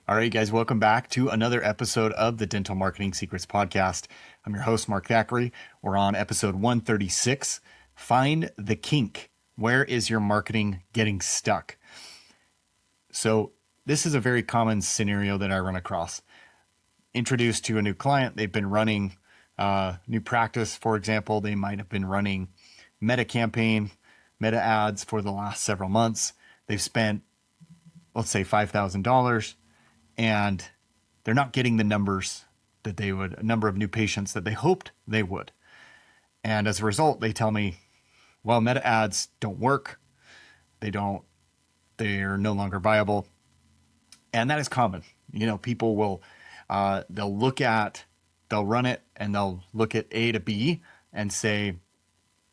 All right, guys, welcome back to another episode of the Dental Marketing Secrets Podcast. I'm your host, Mark Thackeray. We're on episode 136, Find the Kink. Where is your marketing getting stuck? So this is a very common scenario that I run across. Introduced to a new client, they've been running new practice, for example. They might have been running meta campaign, meta ads for the last several months. They've spent, let's say, $5,000. And they're not getting the numbers that they would, a number of new patients that they hoped they would. And as a result, they tell me, well, meta ads don't work. They're no longer viable. And that is common. People will, they'll run it and they'll look at A to B and say,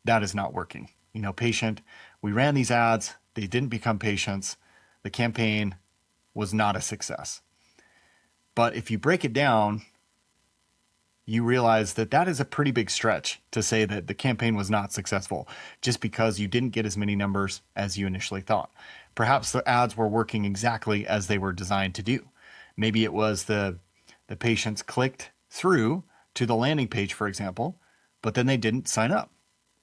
that is not working. We ran these ads. They didn't become patients. The campaign was not a success. But if you break it down, you realize that that is a pretty big stretch to say that the campaign was not successful just because you didn't get as many numbers as you initially thought. Perhaps the ads were working exactly as they were designed to do. Maybe it was the patients clicked through to the landing page, for example, but then they didn't sign up.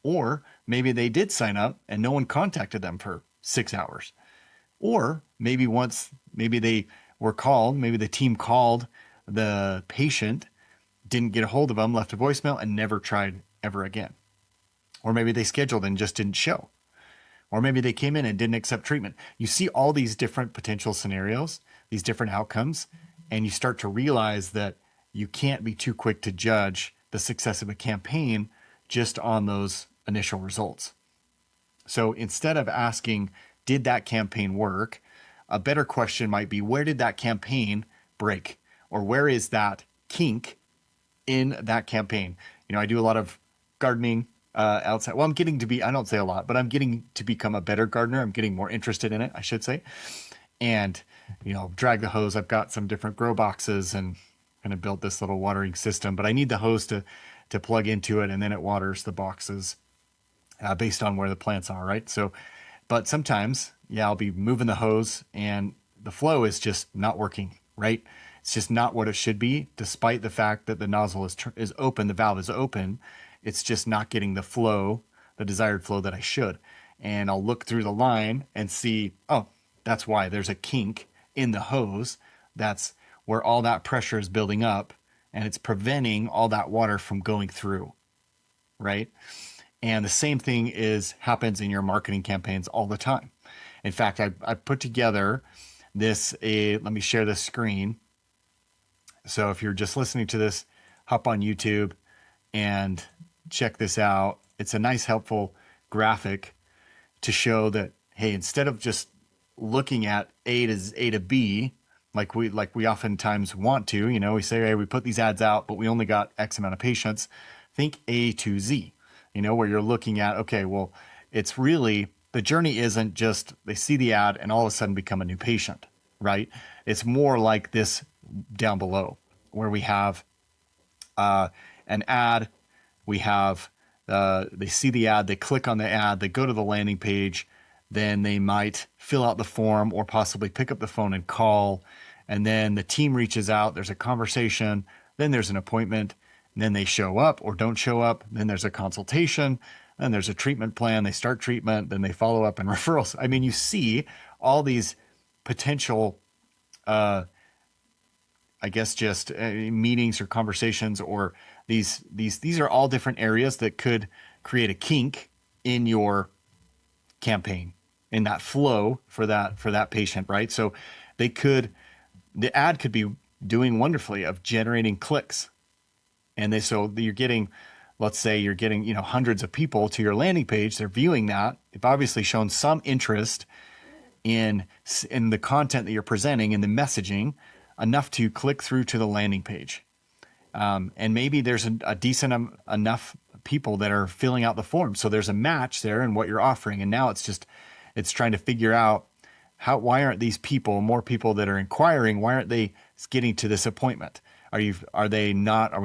Or maybe they did sign up and no one contacted them for 6 hours. Or maybe they were called, maybe the team called the patient, didn't get a hold of them, left a voicemail, and never tried ever again. Or maybe they scheduled and just didn't show. Or maybe they came in and didn't accept treatment. You see all these different potential scenarios, these different outcomes, and you start to realize that you can't be too quick to judge the success of a campaign just on those initial results. So instead of asking, did that campaign work? A better question might be, where did that campaign break? Or where is that kink in that campaign? I do a lot of gardening outside. Well, I don't say a lot, but I'm getting to become a better gardener. I'm getting more interested in it, I should say. And, drag the hose. I've got some different grow boxes and I'm going to build this little watering system, but I need the hose to plug into it, and then it waters the boxes based on where the plants are, right? But sometimes, I'll be moving the hose and the flow is just not working, right? It's just not what it should be, despite the fact that the nozzle is open, the valve is open. It's just not getting the flow, the desired flow that I should. And I'll look through the line and see, oh, that's why there's a kink in the hose. That's where all that pressure is building up and it's preventing all that water from going through, right? And the same thing happens in your marketing campaigns all the time. In fact, I put together let me share this screen. So if you're just listening to this, hop on YouTube and check this out. It's a nice, helpful graphic to show that, hey, instead of just looking at A to B, like we oftentimes want to, we say, hey, we put these ads out, but we only got X amount of patients. Think A to Z. Where you're looking at, okay, well, it's really, the journey isn't just they see the ad and all of a sudden become a new patient, right? It's more like this down below where we have an ad, we have, they see the ad, they click on the ad, they go to the landing page, then they might fill out the form or possibly pick up the phone and call, and then the team reaches out, there's a conversation, then there's an appointment, and then they show up or don't show up. Then there's a consultation. Then there's a treatment plan. They start treatment. Then they follow up and referrals. I mean, you see all these potential, meetings or conversations, or these are all different areas that could create a kink in your campaign, in that flow for that patient, right? So the ad could be doing wonderfully of generating clicks. And so you're getting, let's say you're getting, hundreds of people to your landing page. They're viewing that. They've obviously shown some interest in the content that you're presenting, in the messaging, enough to click through to the landing page. And maybe there's a decent enough people that are filling out the form. So there's a match there in what you're offering. And now it's trying to figure out why aren't these people, more people that are inquiring, why aren't they getting to this appointment? Are we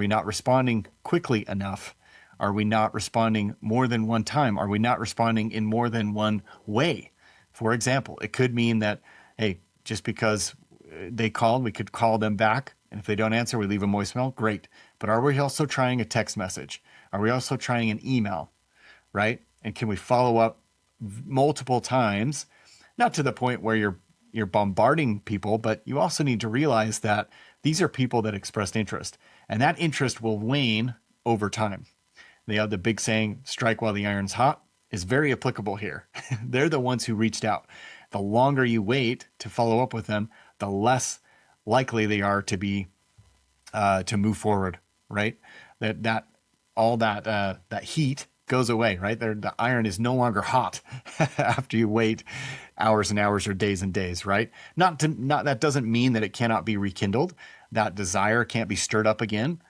not responding quickly enough? Are we not responding more than one time? Are we not responding in more than one way? For example, it could mean that, hey, just because they called, we could call them back. And if they don't answer, we leave a voicemail. Great. But are we also trying a text message? Are we also trying an email? Right? And can we follow up multiple times? Not to the point where you're bombarding people, but you also need to realize that these are people that expressed interest, and that interest will wane over time. They have the big saying, strike while the iron's hot, is very applicable here. They're the ones who reached out. The longer you wait to follow up with them, the less likely they are to be to move forward, right? That heat goes away, right? The iron is no longer hot after you wait hours and hours or days and days, right? Not that doesn't mean that it cannot be rekindled. That desire can't be stirred up again,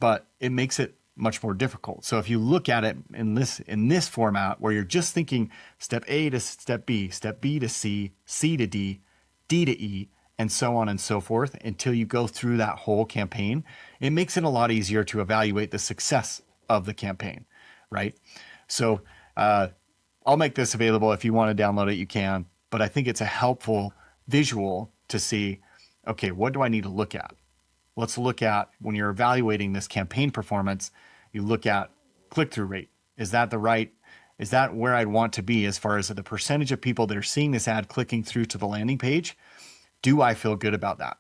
but it makes it much more difficult. So if you look at it in this format where you're just thinking step A to step B to C, C to D, D to E, and so on and so forth until you go through that whole campaign, it makes it a lot easier to evaluate the success of the campaign, right? So I'll make this available. If you want to download it, you can, but I think it's a helpful visual to see, okay, what do I need to look at? Let's look at, when you're evaluating this campaign performance, you look at click-through rate. Is that where I'd want to be as far as the percentage of people that are seeing this ad clicking through to the landing page? Do I feel good about that?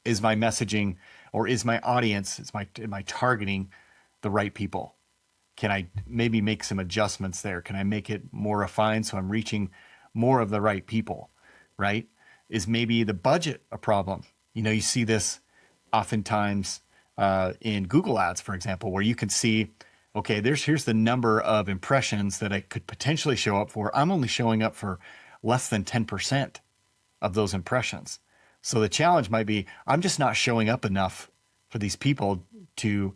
Is my messaging, or is my audience, am I targeting the right people? Can I maybe make some adjustments there? Can I make it more refined so I'm reaching more of the right people, right? Is maybe the budget a problem? You see this oftentimes in Google Ads, for example, where you can see, okay, here's the number of impressions that I could potentially show up for. I'm only showing up for less than 10% of those impressions. So the challenge might be, I'm just not showing up enough for these people to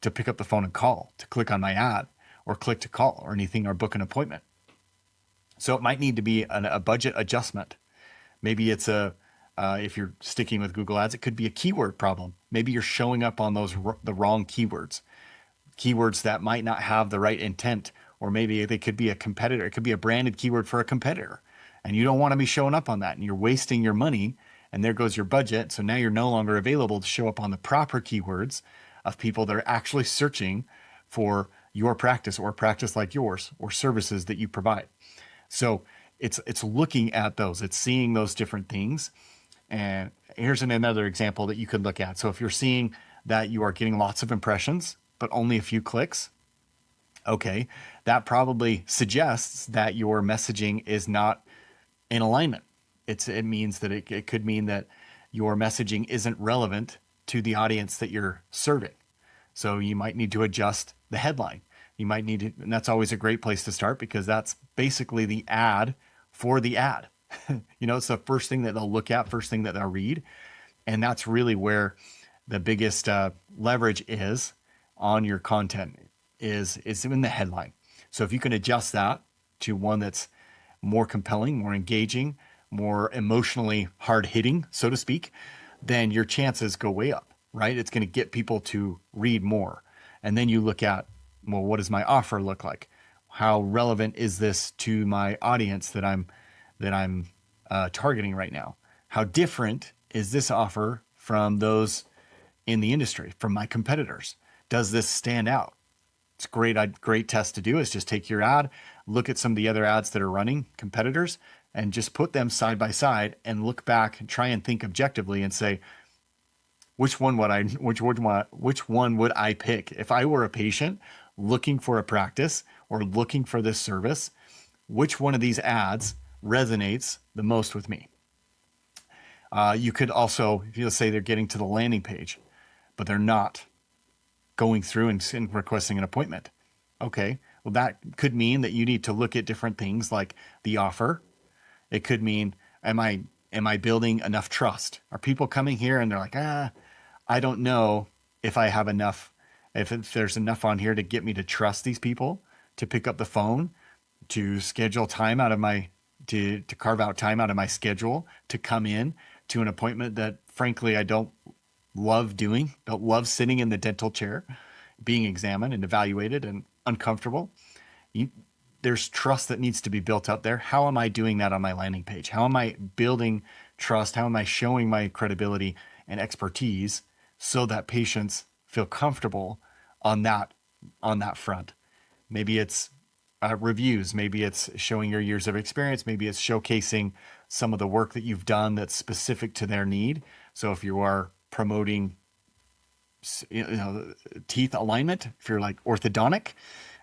pick up the phone and call, to click on my ad, or click to call or anything, or book an appointment. So it might need to be a budget adjustment. Maybe it's if you're sticking with Google Ads, it could be a keyword problem. Maybe you're showing up on the wrong keywords that might not have the right intent, or maybe they could be a competitor. It could be a branded keyword for a competitor, and you don't want to be showing up on that, and you're wasting your money, and there goes your budget. So now you're no longer available to show up on the proper keywords of people that are actually searching for your practice, or a practice like yours, or services that you provide. So it's looking at those, it's seeing those different things. And here's another example that you could look at. So if you're seeing that you are getting lots of impressions, but only a few clicks, okay, that probably suggests that your messaging is not in alignment. It means that it could mean that your messaging isn't relevant to the audience that you're serving. So you might need to adjust the headline. You might need to, and that's always a great place to start, because that's basically the ad for the ad. It's the first thing that they'll look at, first thing that they'll read. And that's really where the biggest leverage is on your content is in the headline. So if you can adjust that to one that's more compelling, more engaging, more emotionally hard-hitting, so to speak, then your chances go way up, right? It's going to get people to read more. And then you look at, well, what does my offer look like? How relevant is this to my audience that I'm targeting right now? How different is this offer from those in the industry, from my competitors? Does this stand out? It's great test to do is just take your ad, look at some of the other ads that are running, competitors, and just put them side by side and look back and try and think objectively and say, which one would I pick? If I were a patient looking for a practice or looking for this service, which one of these ads resonates the most with me? You could also, if you say they're getting to the landing page, but they're not going through and requesting an appointment. Okay, well, that could mean that you need to look at different things like the offer. It could mean, am I building enough trust? Are people coming here and they're like, I don't know if I have enough, if there's enough on here to get me to trust these people, to pick up the phone, to schedule time out of to carve out time out of my schedule to come in to an appointment that frankly I don't love doing, don't love sitting in the dental chair, being examined and evaluated and uncomfortable. there's trust that needs to be built up there. How am I doing that on my landing page? How am I building trust? How am I showing my credibility and expertise so that patients feel comfortable on that front? Maybe it's reviews. Maybe it's showing your years of experience. Maybe it's showcasing some of the work that you've done that's specific to their need. So if you are promoting, teeth alignment, if you're like orthodontic,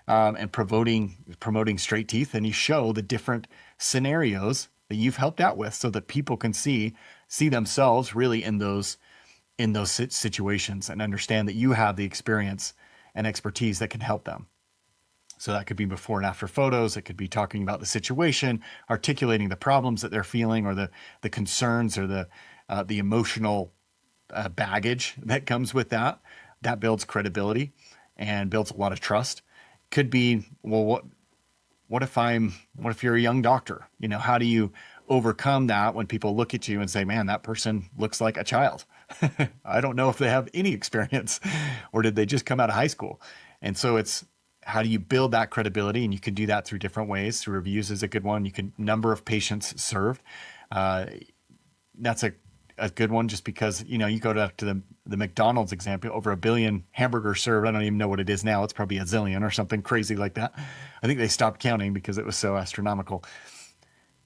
and promoting straight teeth, and you show the different scenarios that you've helped out with, so that people can see themselves really in those situations and understand that you have the experience and expertise that can help them. So that could be before and after photos. It could be talking about the situation, articulating the problems that they're feeling, or the concerns, or the emotional baggage that comes with that. That builds credibility and builds a lot of trust. Could be, well, what if you're a young doctor? How do you overcome that when people look at you and say, man, that person looks like a child? I don't know if they have any experience, or did they just come out of high school? And so it's, how do you build that credibility? And you can do that through different ways. Through reviews is a good one. You can number of patients served. That's a good one, just because, you go to the McDonald's example, over 1 billion hamburgers served. I don't even know what it is now. It's probably a zillion or something crazy like that. I think they stopped counting because it was so astronomical.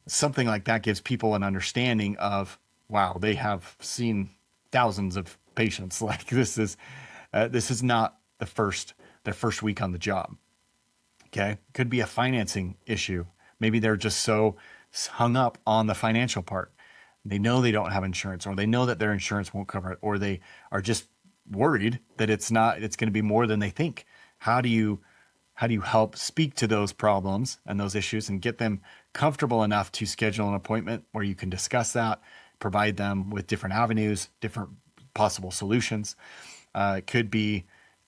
Something like that gives people an understanding of, wow, they have seen thousands of patients. Like this is not their first week on the job. Okay. Could be a financing issue. Maybe they're just so hung up on the financial part. They know they don't have insurance, or they know that their insurance won't cover it, or they are just worried that it's going to be more than they think. How do you help speak to those problems and those issues and get them comfortable enough to schedule an appointment where you can discuss that, provide them with different avenues, different possible solutions? It could be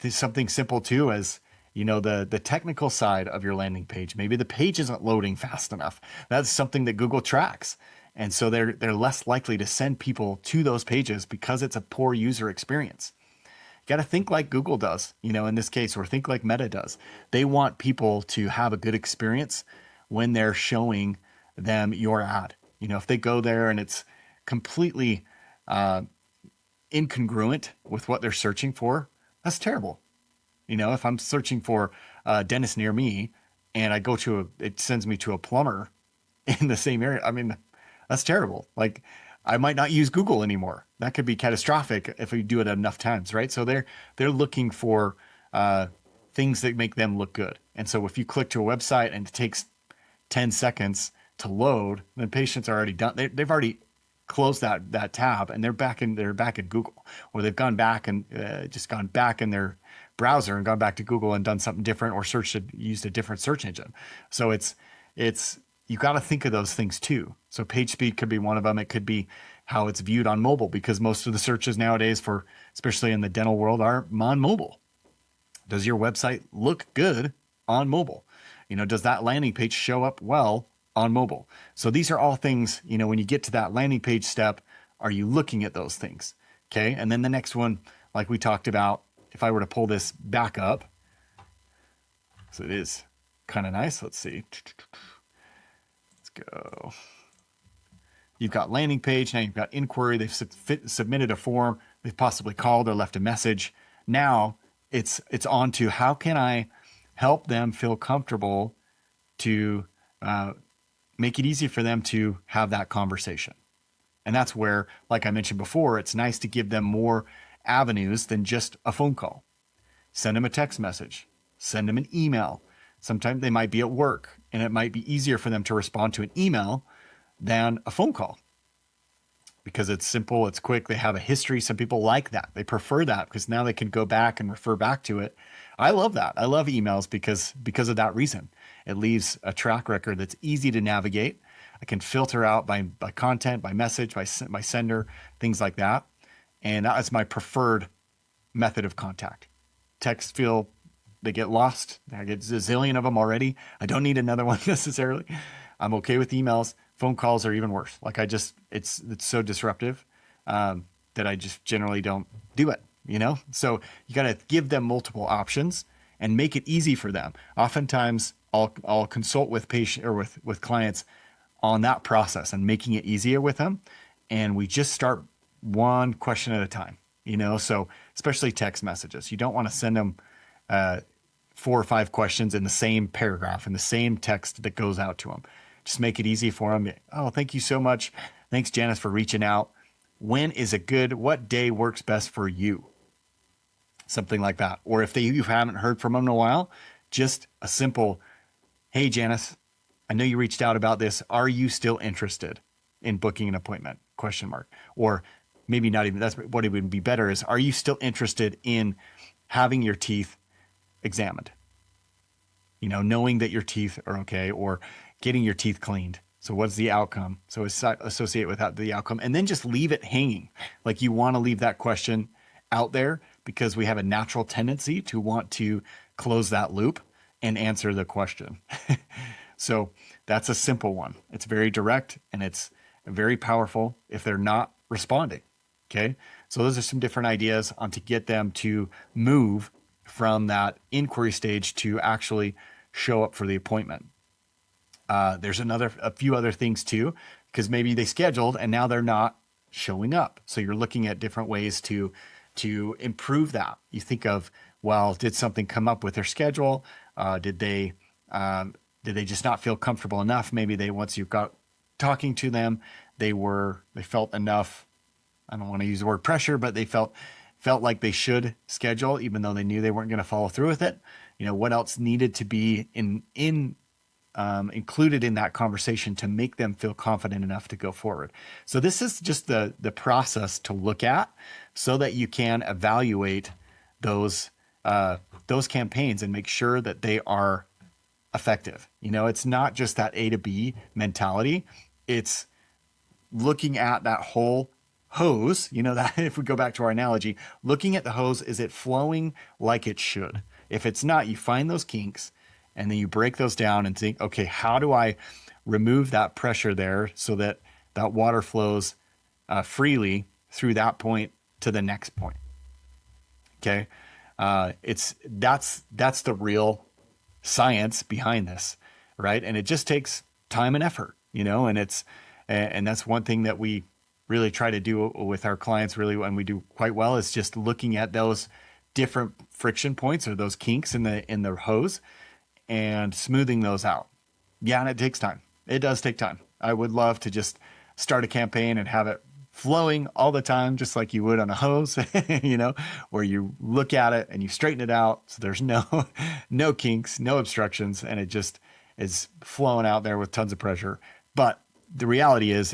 something simple too, as the technical side of your landing page. Maybe the page isn't loading fast enough. That's something that Google tracks. And so they're less likely to send people to those pages because it's a poor user experience. You got to think like Google does, in this case, or think like Meta does. They want people to have a good experience when they're showing them your ad. If they go there and it's completely incongruent with what they're searching for, that's terrible. If I'm searching for a dentist near me and I go it sends me to a plumber in the same area, I mean, that's terrible. Like, I might not use Google anymore. That could be catastrophic if we do it enough times, right? So they're looking for things that make them look good. And so if you click to a website and it takes 10 seconds to load, then patients are already done. They've already closed that tab, and they're back in Google, or they've gone back and just gone back in their browser and gone back to Google and done something different, or used a different search engine. So it's you got to think of those things too. So page speed could be one of them. It could be how it's viewed on mobile, because most of the searches nowadays, especially in the dental world, are on mobile. Does your website look good on mobile? Does that landing page show up well on mobile? So these are all things, when you get to that landing page step, are you looking at those things? Okay. And then the next one, like we talked about, if I were to pull this back up, so it is kind of nice. Let's see. Go. You've got landing page. Now you've got inquiry. They've submitted a form. They've possibly called or left a message. Now it's on to, how can I help them feel comfortable to make it easy for them to have that conversation? And that's where, like I mentioned before, it's nice to give them more avenues than just a phone call. Send them a text message. Send them an email. Sometimes they might be at work, and it might be easier for them to respond to an email than a phone call, because it's simple, it's quick, they have a history. Some people like that. They prefer that because now they can go back and refer back to it. I love that. I love emails because of that reason. It leaves a track record that's easy to navigate. I can filter out by content, by message, by sender, things like that. And that is my preferred method of contact. Text they get lost. I get a zillion of them already. I don't need another one necessarily. I'm okay with emails. Phone calls are even worse. Like it's so disruptive that I just generally don't do it, So you got to give them multiple options and make it easy for them. Oftentimes I'll consult with patient or with clients on that process and making it easier with them. And we just start one question at a time, so especially text messages, you don't want to send them 4 or 5 questions in the same paragraph, in the same text that goes out to them. Just make it easy for them. Oh, thank you so much. Thanks, Janice, for reaching out. What day works best for you? Something like that. Or if you haven't heard from them in a while, just a simple, hey, Janice, I know you reached out about this. Are you still interested in booking an appointment? ? Or maybe not even, that's what it would be better is, are you still interested in having your teeth examined? Knowing that your teeth are okay, or getting your teeth cleaned. So what's the outcome? So associate with that, the outcome, and then just leave it hanging. Like you want to leave that question out there because we have a natural tendency to want to close that loop and answer the question. So that's a simple one. It's very direct and it's very powerful if they're not responding. Okay. So those are some different ideas on to get them to move from that inquiry stage to actually show up for the appointment. There's a few other things too, because maybe they scheduled and now they're not showing up. So you're looking at different ways to improve that. You think of, well, did something come up with their schedule? Did they just not feel comfortable enough? Maybe once you got talking to them, they felt enough. I don't want to use the word pressure, but they felt like they should schedule, even though they knew they weren't going to follow through with it. What else needed to be included in that conversation to make them feel confident enough to go forward. So this is just the process to look at so that you can evaluate those campaigns and make sure that they are effective. It's not just that A to B mentality. It's looking at that whole hose, that if we go back to our analogy, looking at the hose, is it flowing like it should? If it's not, you find those kinks and then you break those down and think, okay, how do I remove that pressure there so that that water flows freely through that point to the next point? Okay. That's the real science behind this. Right. And it just takes time and effort, and that's one thing that we really try to do with our clients, really, and we do quite well, is just looking at those different friction points or those kinks in the hose and smoothing those out. Yeah, and it takes time. It does take time. I would love to just start a campaign and have it flowing all the time, just like you would on a hose, where you look at it and you straighten it out. So there's no kinks, no obstructions, and it just is flowing out there with tons of pressure. But the reality is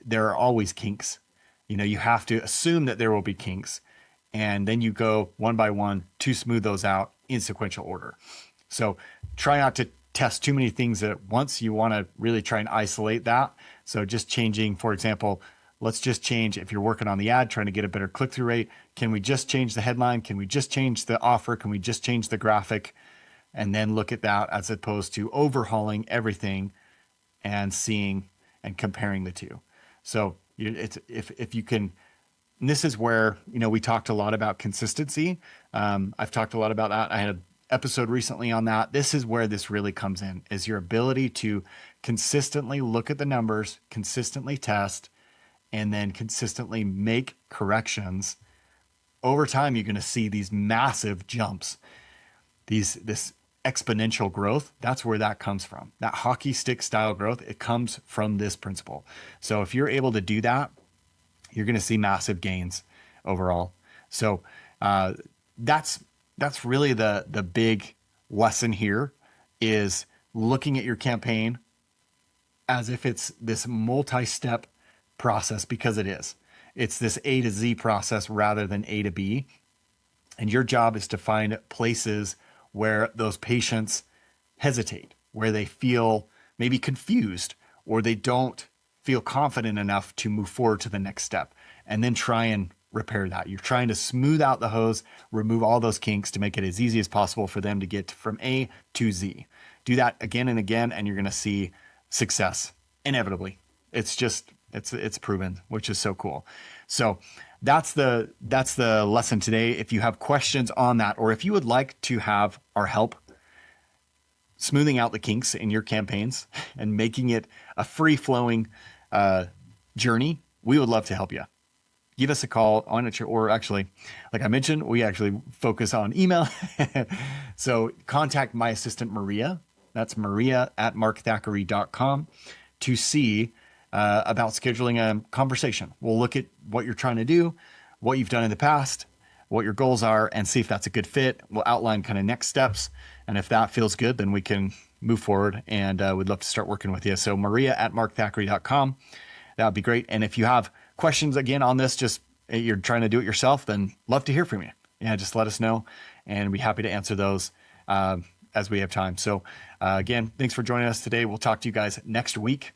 there are always kinks. You have to assume that there will be kinks, and then you go one by one to smooth those out in sequential order. So try not to test too many things at once. You want to really try and isolate that. So just changing, for example, let's just change, if you're working on the ad, trying to get a better click-through rate, can we just change the headline? Can we just change the offer? Can we just change the graphic? And then look at that as opposed to overhauling everything and seeing and comparing the two. So if you can, and this is where, we talked a lot about consistency. I've talked a lot about that. I had an episode recently on that. This is where this really comes in, is your ability to consistently look at the numbers, consistently test, and then consistently make corrections. Over time, you're going to see these massive jumps, this exponential growth. That's where that comes from. That hockey stick style growth, it comes from this principle. So if you're able to do that, you're going to see massive gains overall. So that's really the big lesson here, is looking at your campaign as if it's this multi-step process, because it is. It's this A to Z process rather than A to B. And your job is to find places where those patients hesitate, where they feel maybe confused, or they don't feel confident enough to move forward to the next step, and then try and repair that. You're trying to smooth out the hose, remove all those kinks to make it as easy as possible for them to get from A to Z. Do that again and again, and you're going to see success inevitably. It's proven, which is so cool. So that's the lesson today. If you have questions on that, or if you would like to have our help, smoothing out the kinks in your campaigns and making it a free-flowing journey, we would love to help you. Give us a call on it, or actually, like I mentioned, we actually focus on email. So contact my assistant, Maria. That's maria@markthackeray.com to see about scheduling a conversation. We'll look at what you're trying to do, what you've done in the past, what your goals are, and see if that's a good fit. We'll outline kind of next steps. And if that feels good, then we can move forward, and we'd love to start working with you. So maria@markthackeray.com. That would be great. And if you have questions again on this, just you're trying to do it yourself, then love to hear from you. Yeah, just let us know, and we'd be happy to answer those as we have time. So again, thanks for joining us today. We'll talk to you guys next week.